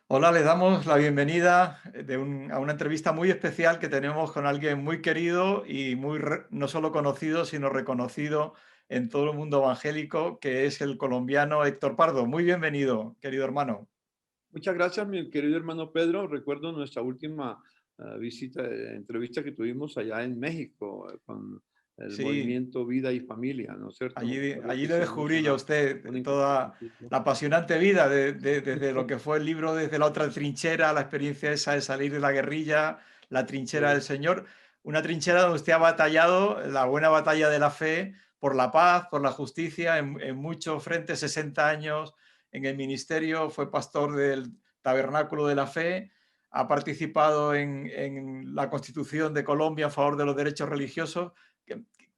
Hola, le damos la bienvenida a una entrevista muy especial que tenemos con alguien muy querido y no solo conocido, sino reconocido en todo el mundo evangélico, que es el colombiano Héctor Pardo. Muy bienvenido, querido hermano. Muchas gracias, mi querido hermano Pedro. Recuerdo nuestra última entrevista que tuvimos allá en México con el Sí, movimiento Vida y Familia, ¿no es cierto? Recuerdo allí que le hicimos descubrí yo a usted una toda interpretación. la apasionante vida desde lo que fue el libro Desde la otra trinchera, la experiencia esa de salir de la guerrilla, la trinchera del Sí, Señor, una trinchera donde usted ha batallado la buena batalla de la fe por la paz, por la justicia, en muchos frentes, 60 años en el ministerio, fue pastor del Tabernáculo de la Fe, ha participado en la Constitución de Colombia a favor de los derechos religiosos.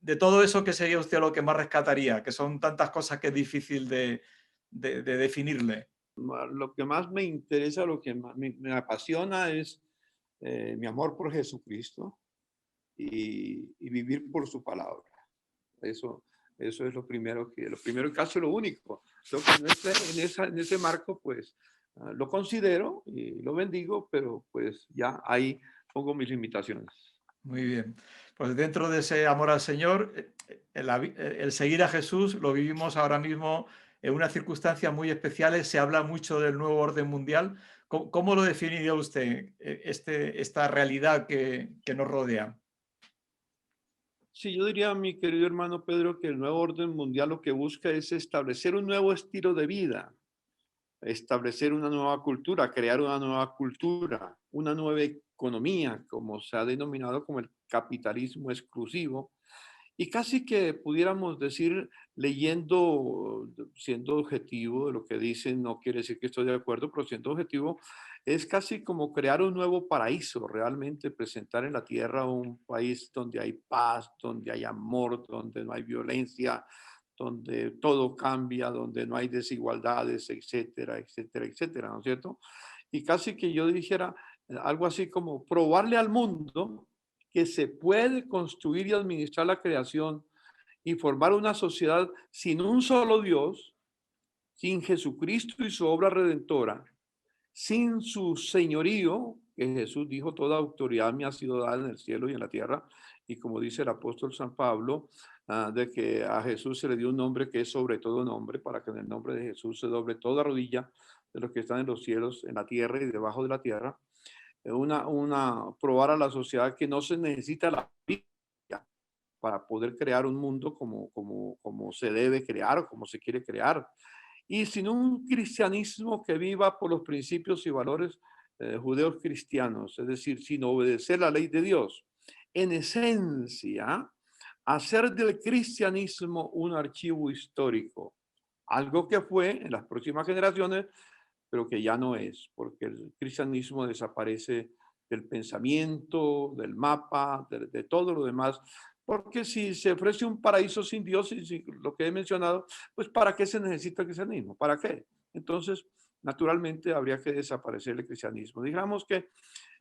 De todo eso, ¿qué sería usted lo que más rescataría? Que son tantas cosas que es difícil de definirle. Lo que más me interesa, lo que más me apasiona es mi amor por Jesucristo y vivir por su palabra. Eso, eso es lo primero y casi lo único. Entonces, en ese marco, pues, lo considero y lo bendigo, pero pues ya ahí pongo mis limitaciones. Muy bien. Pues dentro de ese amor al Señor, el seguir a Jesús lo vivimos ahora mismo en unas circunstancias muy especiales. Se habla mucho del nuevo orden mundial. ¿Cómo lo definiría usted, esta realidad que nos rodea? Sí, yo diría, mi querido hermano Pedro, que el nuevo orden mundial lo que busca es establecer un nuevo estilo de vida, establecer una nueva cultura, crear una nueva cultura, una nueva economía, como se ha denominado como el capitalismo exclusivo. Y casi que pudiéramos decir, leyendo, siendo objetivo de lo que dicen, no quiere decir que estoy de acuerdo, pero siendo objetivo, es casi como crear un nuevo paraíso, realmente presentar en la tierra un país donde hay paz, donde hay amor, donde no hay violencia, donde todo cambia, donde no hay desigualdades, etcétera, etcétera, etcétera, ¿no es cierto? Y casi que yo dijera algo así como probarle al mundo que se puede construir y administrar la creación y formar una sociedad sin un solo Dios, sin Jesucristo y su obra redentora, sin su señorío, que Jesús dijo, toda autoridad me ha sido dada en el cielo y en la tierra, y como dice el apóstol San Pablo, de que a Jesús se le dio un nombre que es sobre todo nombre, para que en el nombre de Jesús se doble toda rodilla de los que están en los cielos, en la tierra y debajo de la tierra, probar a la sociedad que no se necesita la Biblia para poder crear un mundo como se debe crear o como se quiere crear. Y sin un cristianismo que viva por los principios y valores judeos cristianos, es decir, sin obedecer la ley de Dios. En esencia, hacer del cristianismo un archivo histórico, algo que fue en las próximas generaciones, pero que ya no es, porque el cristianismo desaparece del pensamiento, del mapa, de todo lo demás, porque si se ofrece un paraíso sin Dios, y lo que he mencionado, pues ¿para qué se necesita el cristianismo? ¿Para qué? Entonces, naturalmente habría que desaparecer el cristianismo. Digamos que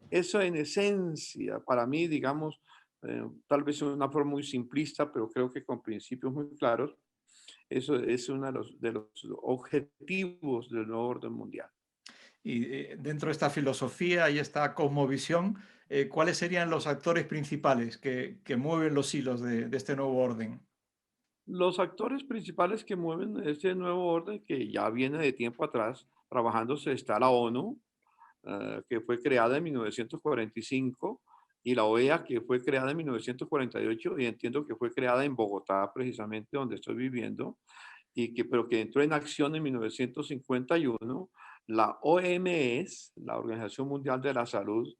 eso en esencia, para mí, digamos, tal vez en una forma muy simplista, pero creo que con principios muy claros, eso es uno de los objetivos del nuevo orden mundial. Y dentro de esta filosofía y esta cosmovisión, ¿cuáles serían los actores principales que mueven los hilos de este nuevo orden? Los actores principales que mueven este nuevo orden, que ya viene de tiempo atrás trabajándose, está la ONU, que fue creada en 1945, y la OEA, que fue creada en 1948, y entiendo que fue creada en Bogotá, precisamente donde estoy viviendo, pero que entró en acción en 1951. La OMS, la Organización Mundial de la Salud,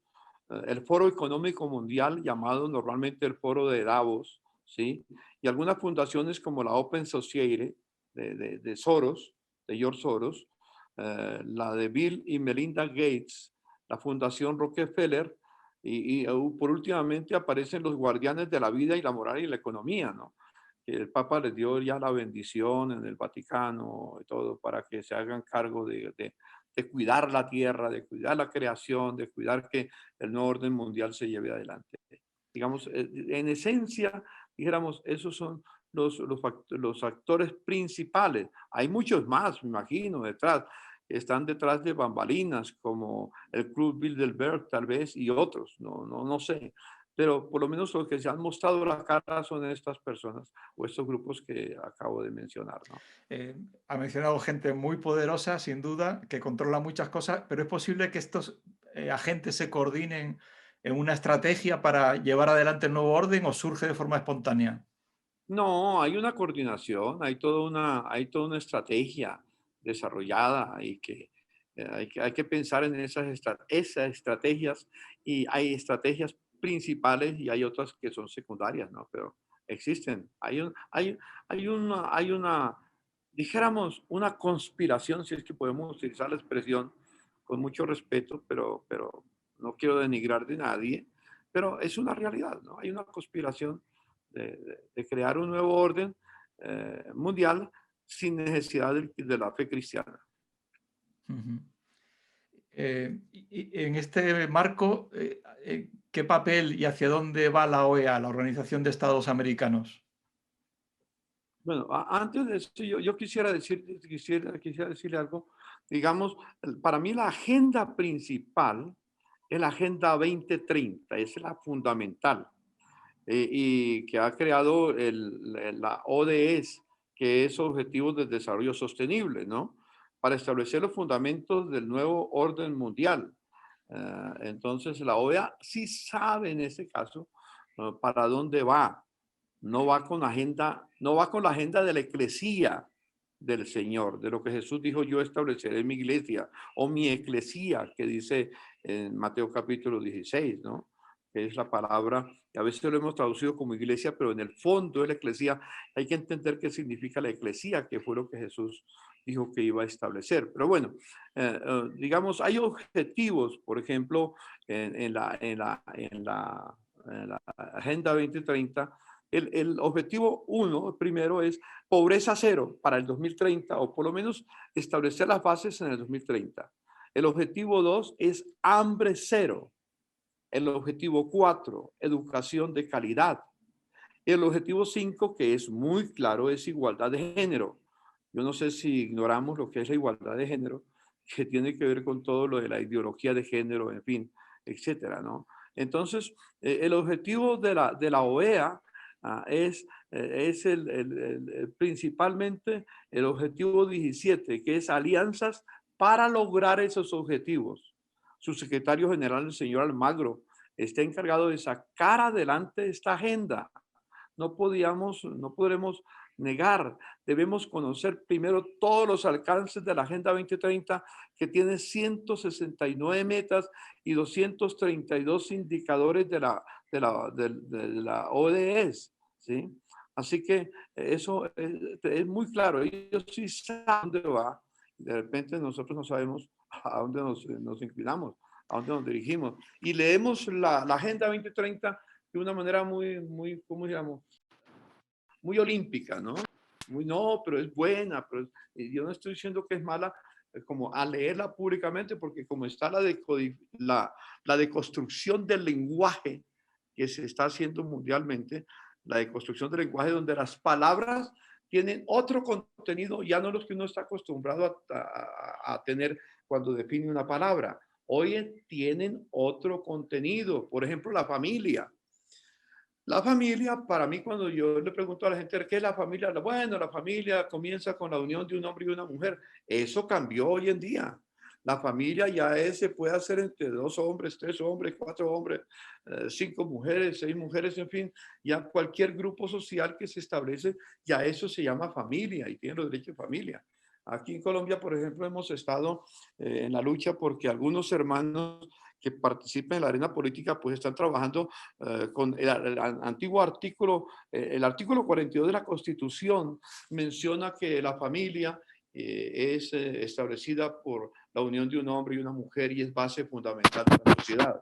el Foro Económico Mundial, llamado normalmente el Foro de Davos, ¿sí? Y algunas fundaciones como la Open Society de Soros, de George Soros, la de Bill y Melinda Gates, la Fundación Rockefeller, por últimamente aparecen los guardianes de la vida y la moral y la economía, ¿no? Que el Papa les dio ya la bendición en el Vaticano y todo para que se hagan cargo de cuidar la tierra, de cuidar la creación, de cuidar que el nuevo orden mundial se lleve adelante. Digamos, en esencia, dijéramos, esos son los actores principales. Hay muchos más, me imagino, detrás, están detrás de bambalinas, como el Club Bilderberg tal vez y otros, no sé. Pero por lo menos los que se han mostrado la cara son estas personas o estos grupos que acabo de mencionar, ¿no? Ha mencionado gente muy poderosa, sin duda, que controla muchas cosas, pero es posible que estos agentes se coordinen en una estrategia para llevar adelante el nuevo orden o surge de forma espontánea. No, hay una coordinación, hay toda una estrategia desarrollada y que, hay que pensar en esas estrategias y hay estrategias principales y hay otras que son secundarias, ¿no? Pero existen. Hay una, dijéramos, una conspiración, si es que podemos utilizar la expresión con mucho respeto, pero no quiero denigrar de nadie, pero es una realidad, ¿no? Hay una conspiración de crear un nuevo orden mundial sin necesidad de la fe cristiana. Ujú. Y en este marco, ¿qué papel y hacia dónde va la OEA, la Organización de Estados Americanos? Bueno, antes de eso, yo quisiera decirle algo. Digamos, para mí la agenda principal es la Agenda 2030, es la fundamental. Y que ha creado la ODS, que es Objetivos de Desarrollo Sostenible, ¿no? Para establecer los fundamentos del nuevo orden mundial. Entonces, la OEA sí sabe en este caso para dónde va. No va con la agenda de la eclesía del Señor, de lo que Jesús dijo, yo estableceré mi iglesia o mi eclesía, que dice en Mateo capítulo 16, ¿no? Que es la palabra, y a veces lo hemos traducido como iglesia, pero en el fondo de la eclesía hay que entender qué significa la eclesía, que fue lo que Jesús dijo que iba a establecer. Pero bueno, digamos, hay objetivos, por ejemplo, en la Agenda 2030. El objetivo uno, primero, es pobreza cero para el 2030, o por lo menos establecer las bases en el 2030. El objetivo dos es hambre cero. El objetivo 4, educación de calidad. El objetivo 5, que es muy claro, es igualdad de género. Yo no sé si ignoramos lo que es la igualdad de género, que tiene que ver con todo lo de la ideología de género, en fin, etcétera, ¿no? Entonces, el objetivo de la OEA es principalmente el objetivo 17, que es alianzas para lograr esos objetivos. Su secretario general, el señor Almagro, está encargado de sacar adelante esta agenda. No podremos negar, debemos conocer primero todos los alcances de la Agenda 2030, que tiene 169 metas y 232 indicadores de la ODS, ¿sí? Así que eso es muy claro, ellos sí saben a dónde va, de repente nosotros no sabemos a dónde nos inclinamos, a dónde nos dirigimos. Y leemos la Agenda 2030 de una manera muy, ¿cómo se llama? Muy olímpica, ¿no? Muy, no, pero es buena, pero yo no estoy diciendo que es mala, como a leerla públicamente, porque como está la deconstrucción del lenguaje que se está haciendo mundialmente, la deconstrucción del lenguaje donde las palabras tienen otro contenido, ya no los que uno está acostumbrado a tener cuando define una palabra. Hoy tienen otro contenido, por ejemplo, la familia. La familia, para mí, cuando yo le pregunto a la gente qué es la familia, bueno, la familia comienza con la unión de un hombre y una mujer. Eso cambió hoy en día. La familia ya se puede hacer entre 2 hombres, 3 hombres, 4 hombres, 5 mujeres, 6 mujeres, en fin, ya cualquier grupo social que se establece, ya eso se llama familia y tiene los derechos de familia. Aquí en Colombia, por ejemplo, hemos estado en la lucha porque algunos hermanos que participan en la arena política, pues están trabajando con el antiguo artículo, el artículo 42 de la Constitución menciona que la familia es establecida por la unión de un hombre y una mujer y es base fundamental de la sociedad.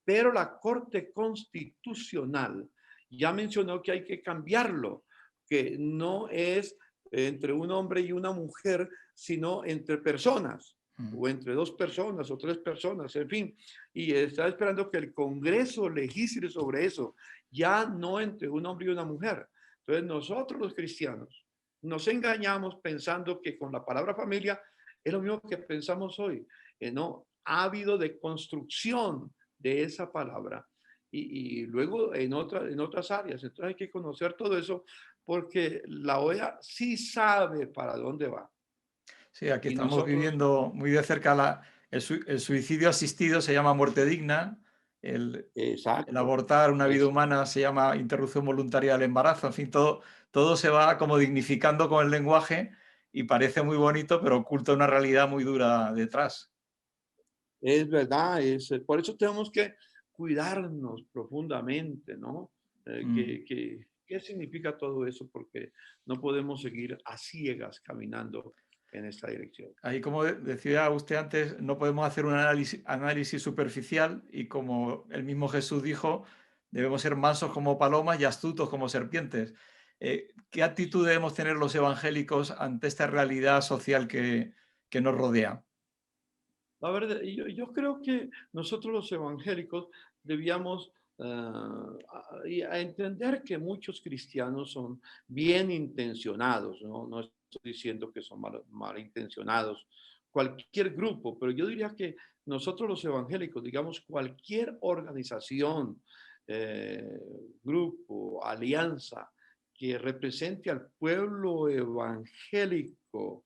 Pero la Corte Constitucional ya mencionó que hay que cambiarlo, que no es entre un hombre y una mujer, sino entre personas o entre 2 personas o 3 personas, en fin, y está esperando que el Congreso legisle sobre eso, ya no entre un hombre y una mujer. Entonces nosotros los cristianos nos engañamos pensando que con la palabra familia Es lo mismo que pensamos hoy, ¿no? Ha habido deconstrucción de esa palabra y luego en otras áreas. Entonces hay que conocer todo eso porque la OEA sí sabe para dónde va. Sí, aquí Y estamos nosotros, viviendo muy de cerca el suicidio asistido, se llama muerte digna, el exacto, abortar una vida es, humana se llama interrupción voluntaria del embarazo, en fin, todo se va como dignificando con el lenguaje y parece muy bonito, pero oculta una realidad muy dura detrás. es verdad, por eso tenemos que cuidarnos profundamente, ¿no? Mm. ¿Qué significa todo eso? Porque no podemos seguir a ciegas caminando en esta dirección. Ahí, como decía usted antes, no podemos hacer un análisis superficial y como el mismo Jesús dijo, debemos ser mansos como palomas y astutos como serpientes. ¿Qué actitud debemos tener los evangélicos ante esta realidad social que nos rodea? La verdad, yo creo que nosotros los evangélicos debíamos a entender que muchos cristianos son bien intencionados, ¿no? No estoy diciendo que son malintencionados, cualquier grupo, pero yo diría que nosotros los evangélicos, digamos, cualquier organización, eh, grupo, alianza que represente al pueblo evangélico,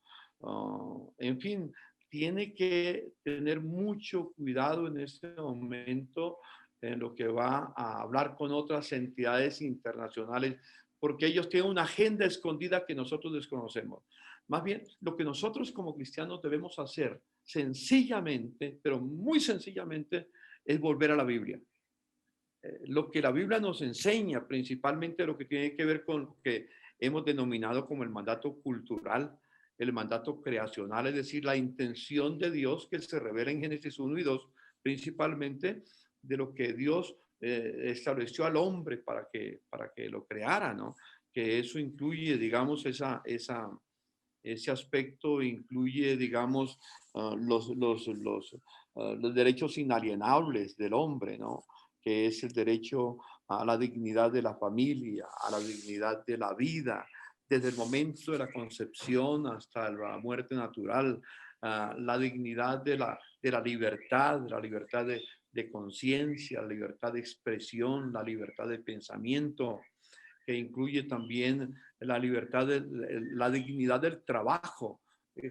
en fin, tiene que tener mucho cuidado en este momento en lo que va a hablar con otras entidades internacionales, porque ellos tienen una agenda escondida que nosotros desconocemos. Más bien, lo que nosotros como cristianos debemos hacer sencillamente, pero muy sencillamente, es volver a la Biblia. Lo que la Biblia nos enseña, principalmente lo que tiene que ver con lo que hemos denominado como el mandato cultural, el mandato creacional, es decir, la intención de Dios que se revela en Génesis 1 y 2, principalmente de lo que Dios estableció al hombre para que lo creara, ¿no? Que eso incluye, digamos, ese aspecto incluye, digamos, los derechos inalienables del hombre, ¿no? Que es el derecho a la dignidad de la familia, a la dignidad de la vida, desde el momento de la concepción hasta la muerte natural, la dignidad de la libertad de conciencia, la libertad de expresión, la libertad de pensamiento, que incluye también la libertad, la dignidad del trabajo,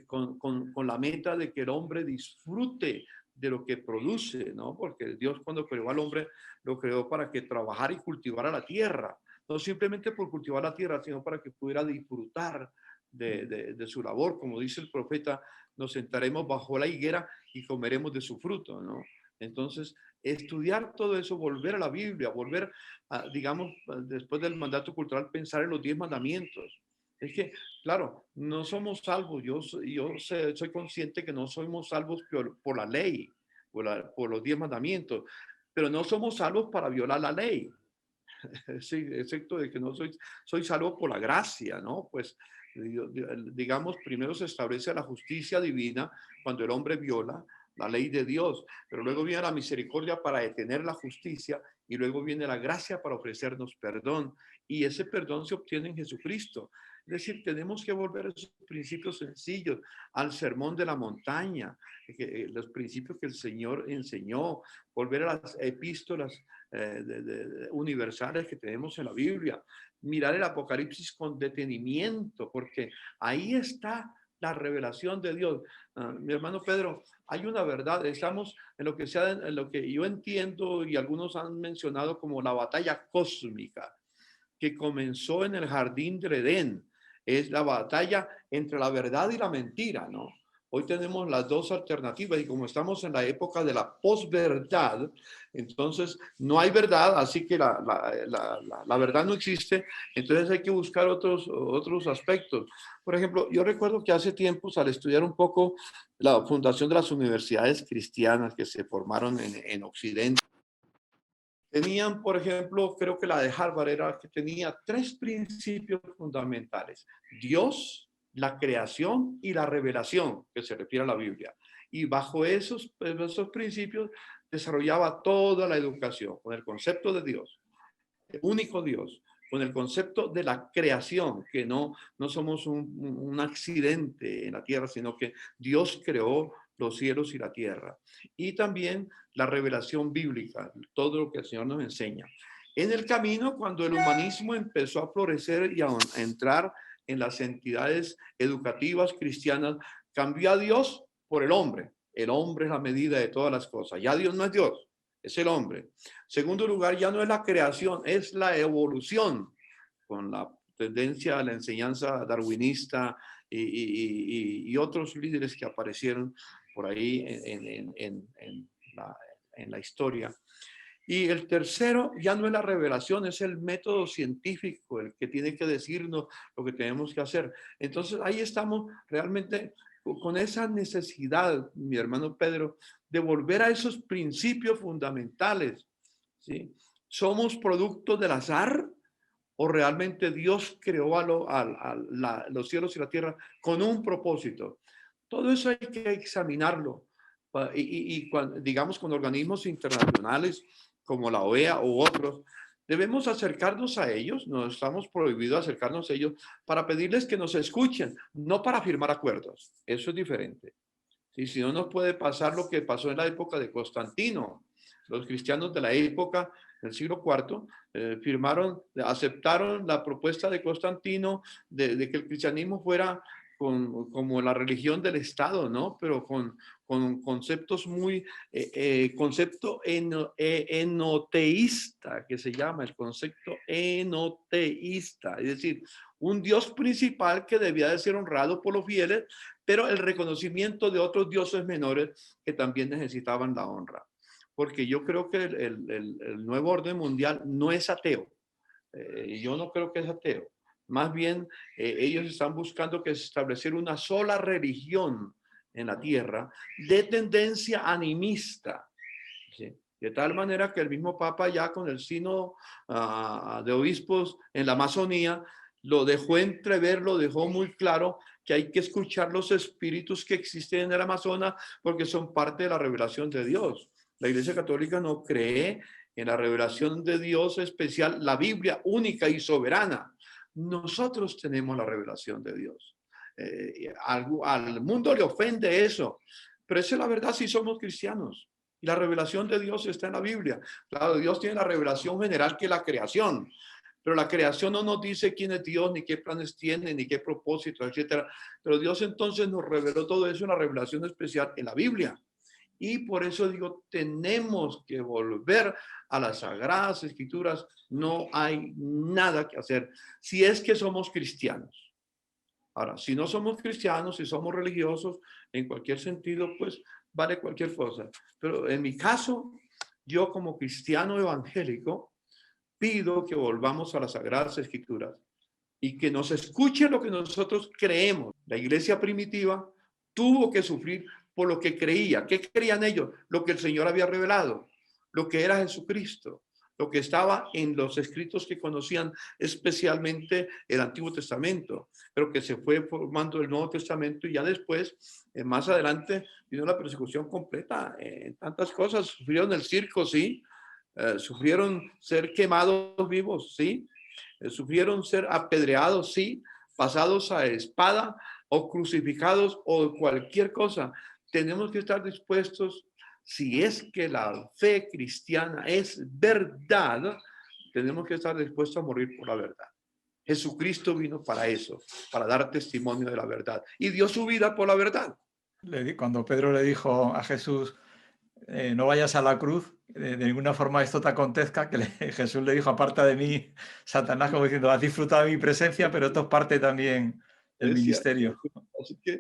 con la meta de que el hombre disfrute de lo que produce, ¿no? Porque Dios cuando creó al hombre lo creó para que trabajara y cultivara la tierra, no simplemente por cultivar la tierra, sino para que pudiera disfrutar de su labor. Como dice el profeta, nos sentaremos bajo la higuera y comeremos de su fruto, ¿no? Entonces, estudiar todo eso, volver a la Biblia, volver digamos, después del mandato cultural, pensar en los 10 mandamientos. Es que, claro, no somos salvos. Soy consciente que no somos salvos por la ley, por los 10 mandamientos, pero no somos salvos para violar la ley. Sí, excepto de que no soy salvo por la gracia, ¿no? Pues, digamos, primero se establece la justicia divina cuando el hombre viola la ley de Dios, pero luego viene la misericordia para detener la justicia y luego viene la gracia para ofrecernos perdón. Y ese perdón se obtiene en Jesucristo. Es decir, tenemos que volver a esos principios sencillos, al sermón de la montaña, los principios que el Señor enseñó, volver a las epístolas universales que tenemos en la Biblia, mirar el Apocalipsis con detenimiento, porque ahí está la revelación de Dios. Mi hermano Pedro, hay una verdad, estamos en lo que yo entiendo y algunos han mencionado como la batalla cósmica que comenzó en el jardín del Edén. Es la batalla entre la verdad y la mentira, ¿no? Hoy tenemos las dos alternativas y como estamos en la época de la posverdad, entonces no hay verdad, así que la verdad no existe, entonces hay que buscar otros aspectos. Por ejemplo, yo recuerdo que hace tiempos al estudiar un poco la fundación de las universidades cristianas que se formaron en Occidente, tenían, por ejemplo, creo que la de Harvard era que tenía tres principios fundamentales: Dios, la creación y la revelación, que se refiere a la Biblia. Y bajo esos principios desarrollaba toda la educación, con el concepto de Dios, el único Dios, con el concepto de la creación, que no somos un accidente en la tierra, sino que Dios creó los cielos y la tierra. Y también la revelación bíblica, todo lo que el Señor nos enseña. En el camino, cuando el humanismo empezó a florecer y a entrar en las entidades educativas cristianas, cambió a Dios por el hombre. El hombre es la medida de todas las cosas. Ya Dios no es Dios, es el hombre. Segundo lugar, ya no es la creación, es la evolución, con la tendencia a la enseñanza darwinista y otros líderes que aparecieron por ahí en la historia. Y el tercero ya no es la revelación, es el método científico el que tiene que decirnos lo que tenemos que hacer. Entonces ahí estamos realmente con esa necesidad, mi hermano Pedro, de volver a esos principios fundamentales, ¿sí? ¿Somos producto del azar o realmente Dios creó los cielos y la tierra con un propósito? Todo eso hay que examinarlo. Digamos, con organismos internacionales como la OEA u otros, debemos acercarnos a ellos, no estamos prohibidos acercarnos a ellos para pedirles que nos escuchen, no para firmar acuerdos. Eso es diferente. ¿Sí? Si no nos puede pasar lo que pasó en la época de Constantino. Los cristianos de la época, del siglo IV, aceptaron la propuesta de Constantino de que el cristianismo fuera como la religión del Estado, ¿no? Pero con conceptos concepto enoteísta, que se llama el concepto enoteísta, es decir, un Dios principal que debía de ser honrado por los fieles, pero el reconocimiento de otros dioses menores que también necesitaban la honra. Porque yo creo que el nuevo orden mundial no es ateo. Yo no creo que es ateo. Más bien, ellos están buscando que se establecer una sola religión en la tierra de tendencia animista. ¿Sí? De tal manera que el mismo Papa ya con el sínodo de obispos en la Amazonía lo dejó entrever, lo dejó muy claro que hay que escuchar los espíritus que existen en el Amazonas porque son parte de la revelación de Dios. La Iglesia Católica no cree en la revelación de Dios especial, la Biblia única y soberana. Nosotros tenemos la revelación de Dios. Al mundo le ofende eso, pero esa es la verdad si somos cristianos. Y la revelación de Dios está en la Biblia. Claro, Dios tiene la revelación general que es la creación, pero la creación no nos dice quién es Dios, ni qué planes tiene, ni qué propósito, etcétera. Pero Dios entonces nos reveló todo eso en la revelación especial en la Biblia. Y por eso digo, tenemos que volver a las Sagradas Escrituras. No hay nada que hacer si es que somos cristianos. Ahora, si no somos cristianos, si somos religiosos, en cualquier sentido, pues vale cualquier cosa. Pero en mi caso, yo como cristiano evangélico, pido que volvamos a las Sagradas Escrituras y que nos escuche lo que nosotros creemos. La iglesia primitiva tuvo que sufrir por lo que creía. ¿Qué creían ellos? Lo que el Señor había revelado, lo que era Jesucristo, lo que estaba en los escritos que conocían, especialmente el Antiguo Testamento, pero que se fue formando el Nuevo Testamento y ya después, más adelante, vino la persecución completa en tantas cosas. Sufrieron el circo, sí. Sufrieron ser quemados vivos, sí. Sufrieron ser apedreados, sí. Pasados a espada o crucificados o cualquier cosa. Tenemos que estar dispuestos, si es que la fe cristiana es verdad, tenemos que estar dispuestos a morir por la verdad. Jesucristo vino para eso, para dar testimonio de la verdad y dio su vida por la verdad. Cuando Pedro le dijo a Jesús, no vayas a la cruz, de ninguna forma esto te acontezca, que Jesús le dijo, aparta de mí, Satanás, como diciendo, has disfrutado de mi presencia, pero esto es parte también del Es cierto. ministerio. Así que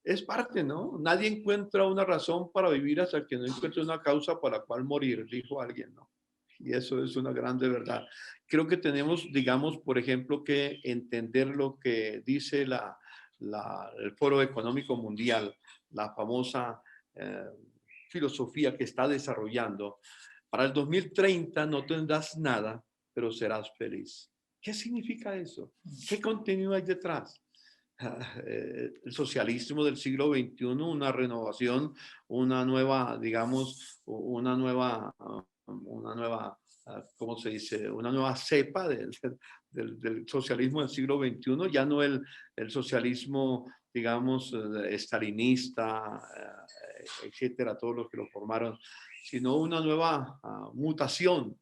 es parte, ¿no? Nadie encuentra una razón para vivir hasta que no encuentre una causa para la cual morir, dijo alguien, ¿no? Y eso es una grande verdad. Creo que tenemos, digamos, por ejemplo, que entender lo que dice el Foro Económico Mundial, la famosa filosofía que está desarrollando. Para el 2030 no tendrás nada, pero serás feliz. ¿Qué significa eso? ¿Qué contenido hay detrás? El socialismo del siglo XXI, una renovación, una nueva, digamos, una nueva una nueva, ¿cómo se dice? Una nueva cepa del socialismo del siglo XXI, ya no el socialismo, digamos, estalinista, etcétera, todos los que lo formaron, sino una nueva mutación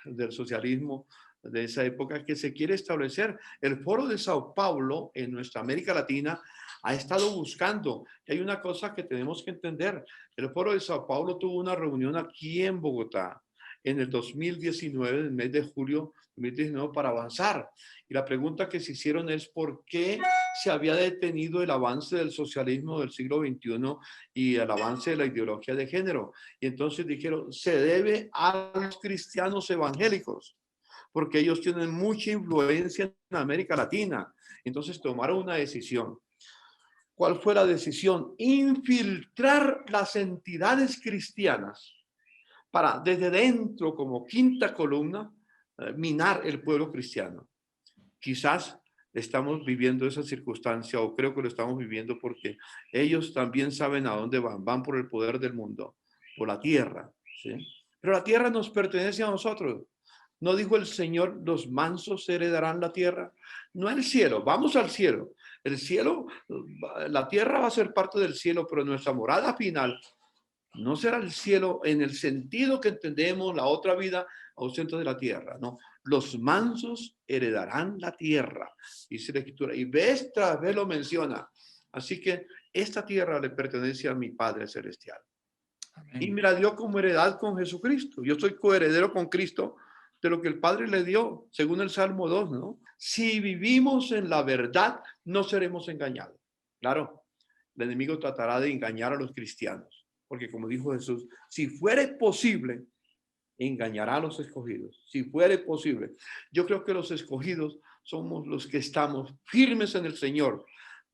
del socialismo de esa época que se quiere establecer. El Foro de Sao Paulo en nuestra América Latina ha estado buscando, y hay una cosa que tenemos que entender. El Foro de Sao Paulo tuvo una reunión aquí en Bogotá en el 2019, en el mes de julio 2019, para avanzar. Y la pregunta que se hicieron es por qué se había detenido el avance del socialismo del siglo XXI y el avance de la ideología de género. Y entonces dijeron, se debe a los cristianos evangélicos, porque ellos tienen mucha influencia en América Latina. Entonces tomaron una decisión. ¿Cuál fue la decisión? Infiltrar las entidades cristianas para desde dentro, como quinta columna, minar el pueblo cristiano. Quizás estamos viviendo esa circunstancia, o creo que lo estamos viviendo porque ellos también saben a dónde van. Van por el poder del mundo, por la tierra, ¿sí? Pero la tierra nos pertenece a nosotros. ¿No dijo el Señor, los mansos heredarán la tierra? No el cielo, vamos al cielo. El cielo, la tierra va a ser parte del cielo, pero nuestra morada final no será el cielo en el sentido que entendemos la otra vida ausente de la tierra, no. Los mansos heredarán la tierra, dice la Escritura, y vez tras vez lo menciona. Así que esta tierra le pertenece a mi Padre Celestial. Amén. Y me la dio como heredad con Jesucristo. Yo soy coheredero con Cristo de lo que el Padre le dio, según el Salmo 2, ¿no? Si vivimos en la verdad, no seremos engañados. Claro, el enemigo tratará de engañar a los cristianos, porque como dijo Jesús, si fuere posible, engañará a los escogidos. Si fuere posible. Yo creo que los escogidos somos los que estamos firmes en el Señor.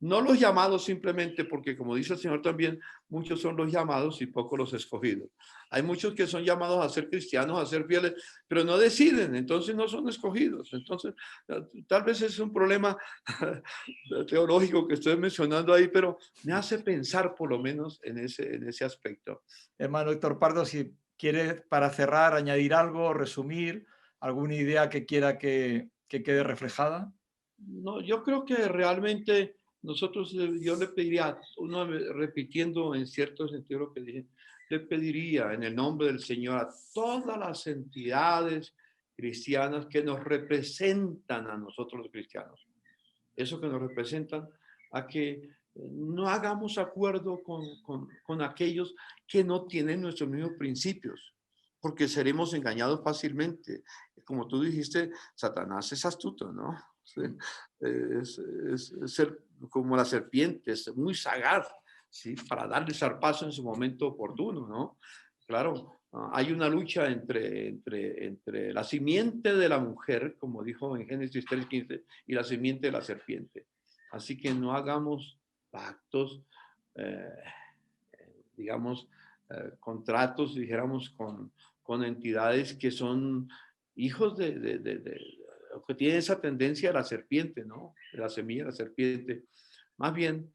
No los llamados simplemente porque, como dice el Señor también, muchos son los llamados y pocos los escogidos. Hay muchos que son llamados a ser cristianos, a ser fieles, pero no deciden, entonces no son escogidos. Entonces, tal vez es un problema teológico que estoy mencionando ahí, pero me hace pensar por lo menos en ese aspecto. Hermano Héctor Pardo, si quiere para cerrar añadir algo, resumir, alguna idea que quiera que quede reflejada. No, yo creo que realmente nosotros, yo le pediría, uno repitiendo en cierto sentido lo que dije, le pediría en el nombre del Señor a todas las entidades cristianas que nos representan a nosotros los cristianos, eso que nos representan, a que no hagamos acuerdo con aquellos que no tienen nuestros mismos principios, porque seremos engañados fácilmente. Como tú dijiste, Satanás es astuto, ¿no? Sí. Es ser como la serpiente, es muy sagaz, ¿sí? Para darle zarpazo en su momento oportuno, ¿no? Claro, hay una lucha entre la simiente de la mujer, como dijo en Génesis 3:15, y la simiente de la serpiente. Así que no hagamos pactos, eh, digamos, contratos, dijéramos, con entidades que son hijos que tienen esa tendencia a la serpiente, ¿no? De la semilla de la serpiente. Más bien,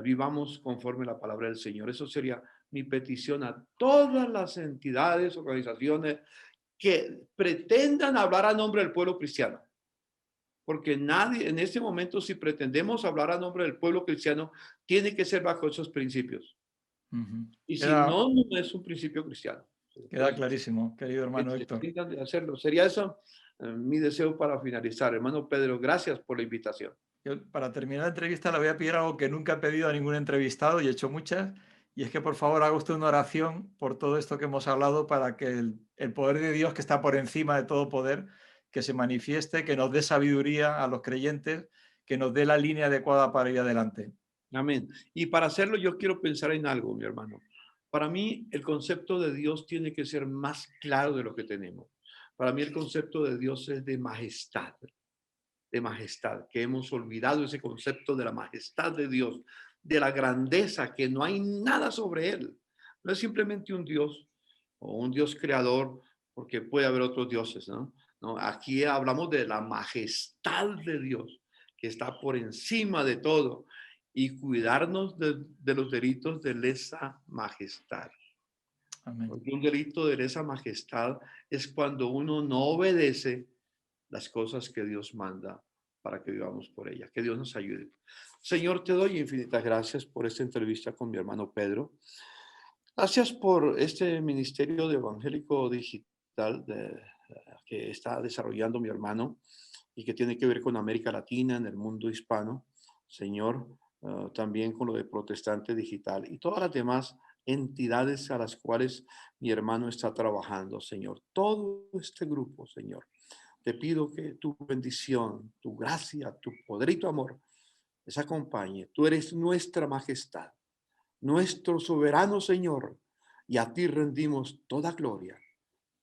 vivamos conforme a la palabra del Señor. Eso sería mi petición a todas las entidades, organizaciones que pretendan hablar a nombre del pueblo cristiano. Porque nadie, en este momento, si pretendemos hablar a nombre del pueblo cristiano, tiene que ser bajo esos principios. Y si Queda, no, no es un principio cristiano. queda Entonces, clarísimo, querido que hermano se Héctor. tengan de hacerlo. Sería eso mi deseo para finalizar. Hermano Pedro, gracias por la invitación. Yo, para terminar la entrevista, le voy a pedir algo que nunca he pedido a ningún entrevistado y he hecho muchas, y es que por favor haga usted una oración por todo esto que hemos hablado para que el poder de Dios, que está por encima de todo poder, que se manifieste, que nos dé sabiduría a los creyentes, que nos dé la línea adecuada para ir adelante. Amén. Y para hacerlo, yo quiero pensar en algo, mi hermano. Para mí, el concepto de Dios tiene que ser más claro de lo que tenemos. Para mí, el concepto de Dios es de majestad, que hemos olvidado ese concepto de la majestad de Dios, de la grandeza, que no hay nada sobre él. No es simplemente un Dios o un Dios creador, porque puede haber otros dioses, ¿no? No, aquí hablamos de la majestad de Dios, que está por encima de todo, y cuidarnos de los delitos de lesa majestad. Amén. Porque un delito de lesa majestad es cuando uno no obedece las cosas que Dios manda para que vivamos por ellas. Que Dios nos ayude. Señor, te doy infinitas gracias por esta entrevista con mi hermano Pedro. Gracias por este ministerio de evangélico digital que está desarrollando mi hermano y que tiene que ver con América Latina, en el mundo hispano. Señor, también con lo de protestante digital y todas las demás entidades a las cuales mi hermano está trabajando, Señor. Todo este grupo, Señor. Te pido que tu bendición, tu gracia, tu poder y tu amor les acompañe. Tú eres nuestra majestad, nuestro soberano Señor, y a ti rendimos toda gloria,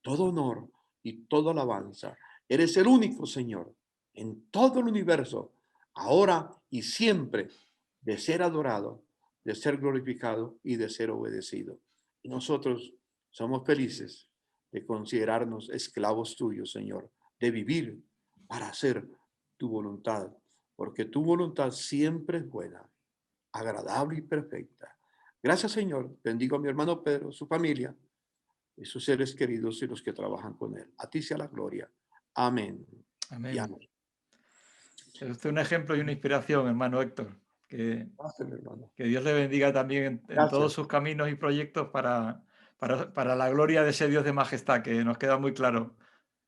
todo honor y toda alabanza. Eres el único Señor en todo el universo, ahora y siempre, de ser adorado, de ser glorificado y de ser obedecido. Y nosotros somos felices de considerarnos esclavos tuyos, Señor, de vivir para hacer tu voluntad, porque tu voluntad siempre es buena, agradable y perfecta. Gracias, Señor. Bendigo a mi hermano Pedro, su familia y sus seres queridos y los que trabajan con él. A ti sea la gloria. Amén y Amén. amén. Es usted un ejemplo y una inspiración, hermano Héctor. Gracias, mi hermano. Que Dios le bendiga también en todos Gracias. sus caminos y proyectos para la gloria de ese Dios de majestad, que nos queda muy claro.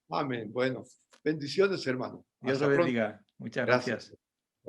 Amén. Bueno, bendiciones, hermano. Dios le Hasta pronto. bendiga. Muchas Gracias. gracias.